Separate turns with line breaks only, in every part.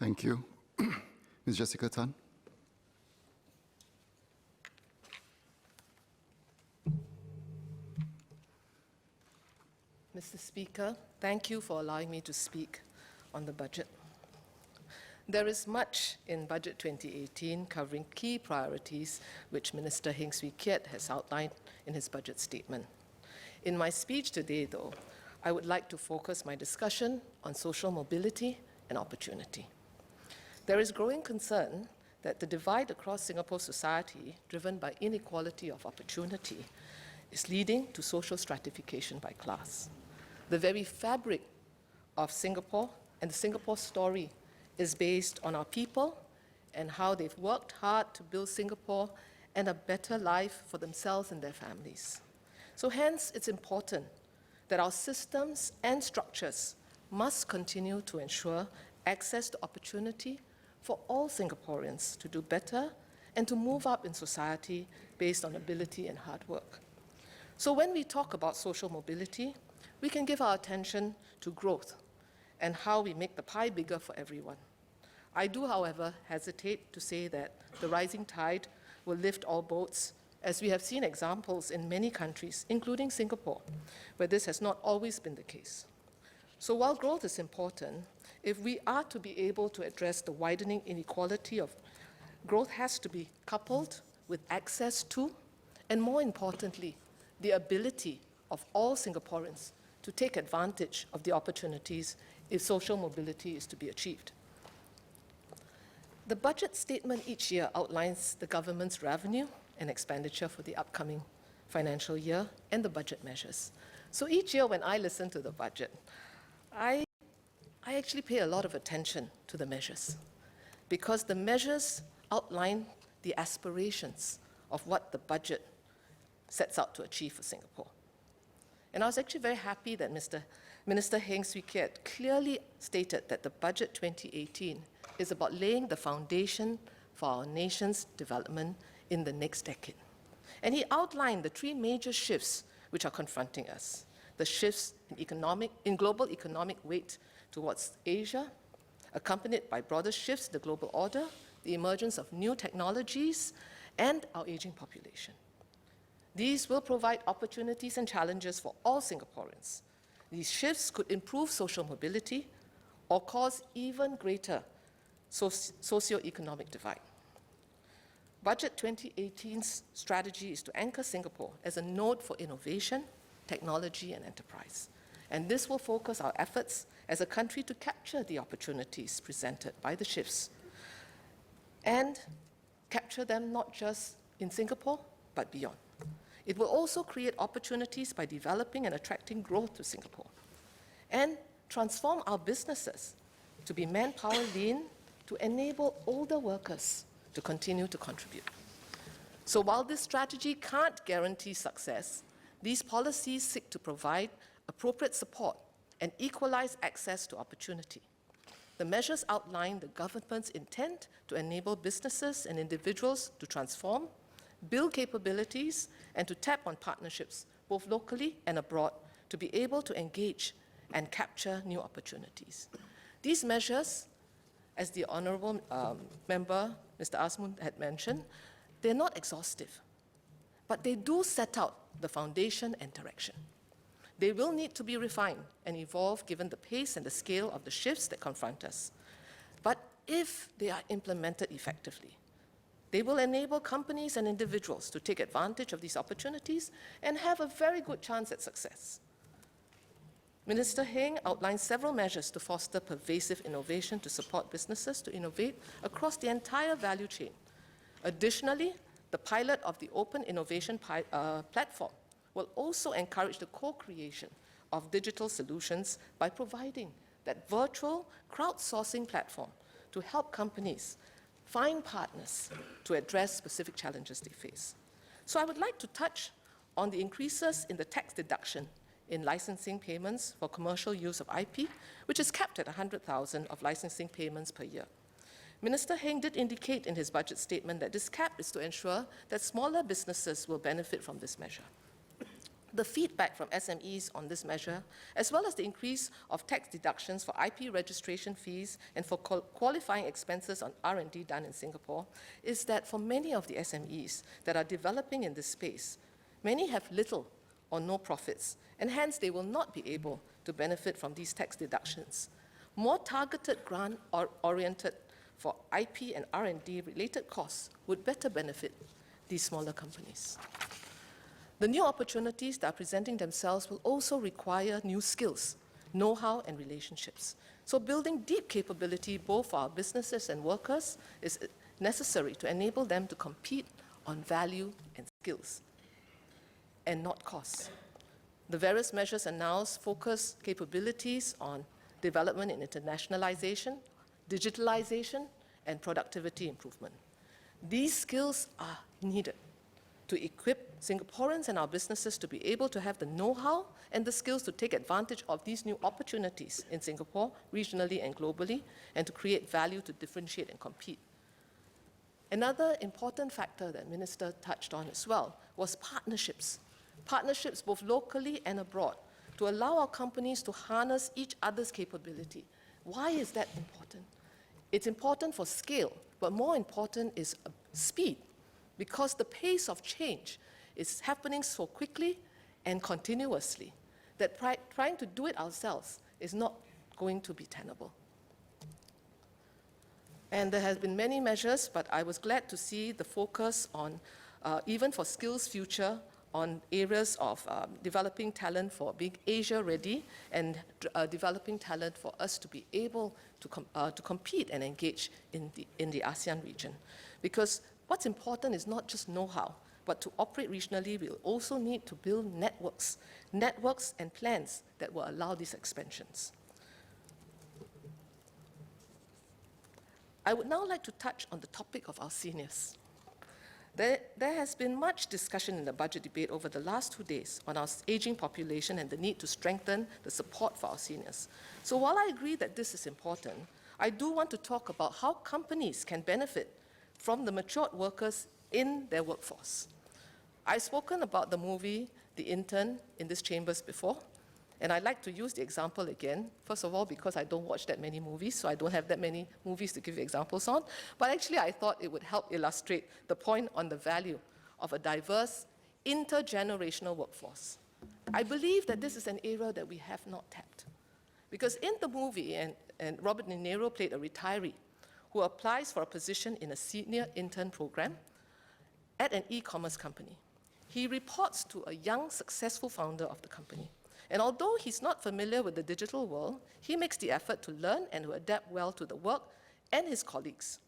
Thank you. Ms. Jessica Tan.
Mr. Speaker, thank you for allowing me to speak on the budget. There is much in Budget 2018 covering key priorities which Minister Heng Swee Keat has outlined in his budget statement. In my speech today, though, I would like to focus my discussion on social mobility and opportunity. There is growing concern that the divide across Singapore's society, driven by inequality of opportunity, is leading to social stratification by class. The very fabric of Singapore and the Singapore story is based on our people and how they've worked hard to build Singapore and a better life for themselves and their families. So hence, it's important that our systems and structures must continue to ensure access to opportunity for all Singaporeans to do better and to move up in society based on ability and hard work. So when we talk about social mobility, we can give our attention to growth and how we make the pie bigger for everyone. I do, however, hesitate to say that the rising tide will lift all boats, as we have seen examples in many countries, including Singapore, where this has not always been the case. So while growth is important, if we are to be able to address the widening inequality of growth has to be coupled with access to, and more importantly, the ability of all Singaporeans to take advantage of the opportunities if social mobility is to be achieved. The budget statement each year outlines the government's revenue and expenditure for the upcoming financial year and the budget measures. So each year when I listen to the budget, I actually pay a lot of attention to the measures, because the measures outline the aspirations of what the budget sets out to achieve for Singapore. And I was actually very happy that Minister Heng Swee Keat clearly stated that the Budget 2018 is about laying the foundation for our nation's development in the next decade. And he outlined the three major shifts which are confronting us. The shifts in global economic weight towards Asia, accompanied by broader shifts in the global order, the emergence of new technologies, and our aging population. These will provide opportunities and challenges for all Singaporeans. These shifts could improve social mobility or cause even greater socio-economic divide. Budget 2018's strategy is to anchor Singapore as a node for innovation, technology, and enterprise. And this will focus our efforts as a country to capture the opportunities presented by the shifts and capture them not just in Singapore, but beyond. It will also create opportunities by developing and attracting growth to Singapore and transform our businesses to be manpower lean to enable older workers to continue to contribute. So while this strategy can't guarantee success, these policies seek to provide appropriate support and equalize access to opportunity. The measures outline the government's intent to enable businesses and individuals to transform, build capabilities, and to tap on partnerships, both locally and abroad, to be able to engage and capture new opportunities. These measures, as the Honourable Member, Mr. Asmun, had mentioned, they're not exhaustive, but they do set out the foundation and direction. They will need to be refined and evolve given the pace and the scale of the shifts that confront us. But if they are implemented effectively, they will enable companies and individuals to take advantage of these opportunities and have a very good chance at success. Minister Heng outlined several measures to foster pervasive innovation to support businesses to innovate across the entire value chain. Additionally, the pilot of the Open Innovation Platform will also encourage the co-creation of digital solutions by providing that virtual crowdsourcing platform to help companies find partners to address specific challenges they face. So I would like to touch on the increases in the tax deduction in licensing payments for commercial use of IP, which is capped at 100,000 of licensing payments per year. Minister Heng did indicate in his budget statement that this cap is to ensure that smaller businesses will benefit from this measure. The feedback from SMEs on this measure, as well as the increase of tax deductions for IP registration fees and for qualifying expenses on R&D done in Singapore, is that for many of the SMEs that are developing in this space, many have little or no profits, and hence they will not be able to benefit from these tax deductions. More targeted grant-oriented for IP and R&D related costs would better benefit these smaller companies. The new opportunities that are presenting themselves will also require new skills, know-how, and relationships. So building deep capability both for our businesses and workers is necessary to enable them to compete on value and skills, and not costs. The various measures announced focus capabilities on development in internationalization, digitalization, and productivity improvement. These skills are needed to equip Singaporeans and our businesses to be able to have the know-how and the skills to take advantage of these new opportunities in Singapore, regionally and globally, and to create value to differentiate and compete. Another important factor that Minister touched on as well was partnerships. Partnerships both locally and abroad to allow our companies to harness each other's capability. Why is that important? It's important for scale, but more important is speed, because the pace of change is happening so quickly and continuously that trying to do it ourselves is not going to be tenable. And there have been many measures, but I was glad to see the focus on, even for Skills Future, on areas of developing talent for being Asia-ready and developing talent for us to be able to compete and engage in the ASEAN region. Because what's important is not just know-how, but to operate regionally, we'll also need to build networks and plans that will allow these expansions. I would now like to touch on the topic of our seniors. There has been much discussion in the budget debate over the last 2 days on our aging population and the need to strengthen the support for our seniors. So while I agree that this is important, I do want to talk about how companies can benefit from the matured workers in their workforce. I've spoken about the movie The Intern in this chambers before, and I'd like to use the example again, first of all, because I don't watch that many movies, so I don't have that many movies to give examples on, but actually I thought it would help illustrate the point on the value of a diverse, intergenerational workforce. I believe that this is an area that we have not tapped. Because in the movie, and Robert De Niro played a retiree who applies for a position in a senior intern program at an e-commerce company. He reports to a young, successful founder of the company. And although he's not familiar with the digital world, he makes the effort to learn and to adapt well to the work and his colleagues.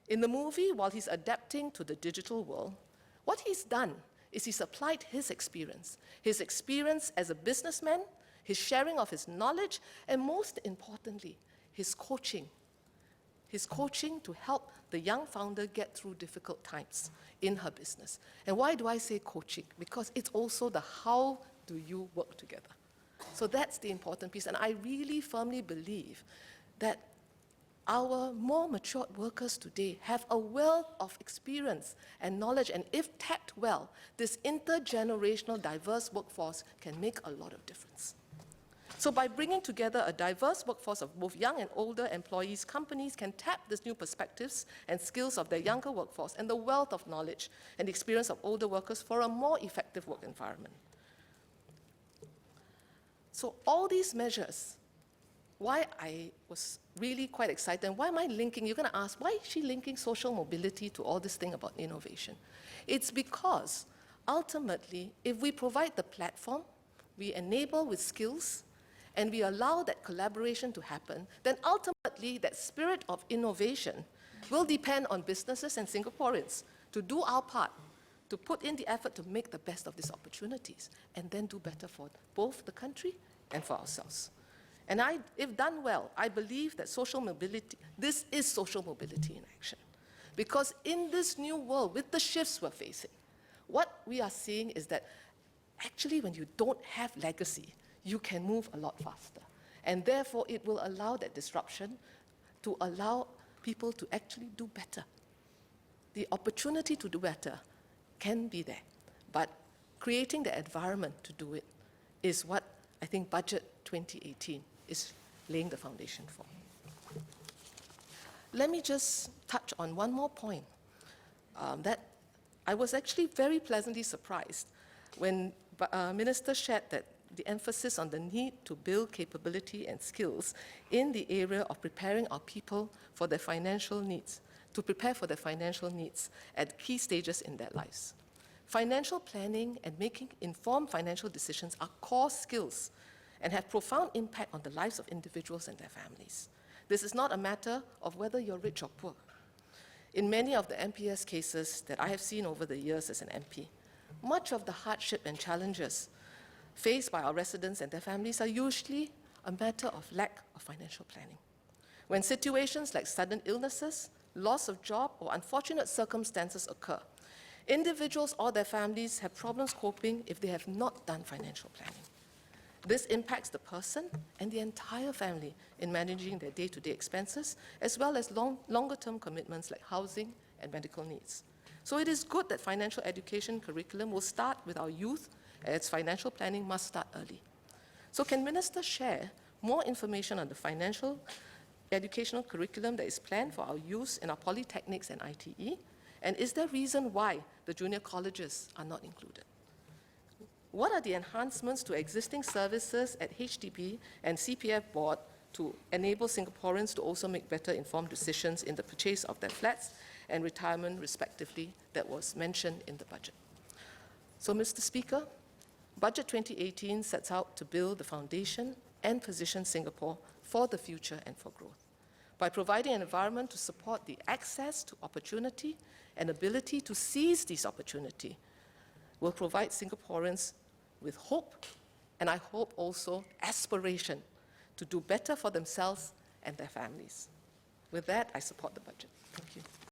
In the movie, while he's adapting to the digital world, what he's done is he's applied his experience as a businessman, his sharing of his knowledge, and most importantly, his coaching to help the young founder get through difficult times in her business. And why do I say coaching? Because it's also the how do you work together. So that's the important piece, and I really firmly believe that our more matured workers today have a wealth of experience and knowledge, and if tapped well, this intergenerational diverse workforce can make a lot of difference. So by bringing together a diverse workforce of both young and older employees, companies can tap these new perspectives and skills of their younger workforce and the wealth of knowledge and experience of older workers for a more effective work environment. So all these measures, why I was really quite excited, and why am I linking, you're going to ask, why is she linking social mobility to all this thing about innovation? It's because ultimately, if we provide the platform, we enable with skills, and we allow that collaboration to happen, then ultimately that spirit of innovation will depend on businesses and Singaporeans to do our part, to put in the effort to make the best of these opportunities, and then do better for both the country and for ourselves. And if done well, I believe that social mobility, this is social mobility in action. Because in this new world, with the shifts we're facing, what we are seeing is that actually when you don't have legacy, you can move a lot faster. And therefore, it will allow that disruption to allow people to actually do better. The opportunity to do better can be there. But creating the environment to do it is what I think Budget 2018 is laying the foundation for. Let me just touch on one more point that I was actually very pleasantly surprised when Minister shared that the emphasis on the need to build capability and skills in the area of preparing our people for their financial needs, to prepare for their financial needs at key stages in their lives. Financial planning and making informed financial decisions are core skills and have profound impact on the lives of individuals and their families. This is not a matter of whether you're rich or poor. In many of the MPS cases that I have seen over the years as an MP, much of the hardship and challenges faced by our residents and their families are usually a matter of lack of financial planning. When situations like sudden illnesses, loss of job, or unfortunate circumstances occur, individuals or their families have problems coping if they have not done financial planning. This impacts the person and the entire family in managing their day-to-day expenses, as well as longer-term commitments like housing and medical needs. So it is good that financial education curriculum will start with our youth, as financial planning must start early. So can Minister share more information on the financial educational curriculum that is planned for our youth in our polytechnics and ITE? And is there reason why the junior colleges are not included? What are the enhancements to existing services at HDB and CPF board to enable Singaporeans to also make better informed decisions in the purchase of their flats and retirement, respectively, that was mentioned in the budget? So, Mr. Speaker, Budget 2018 sets out to build the foundation and position Singapore for the future and for growth by providing an environment to support the access to opportunity and ability to seize this opportunity will provide Singaporeans with hope, and I hope also aspiration to do better for themselves and their families. With that, I support the budget.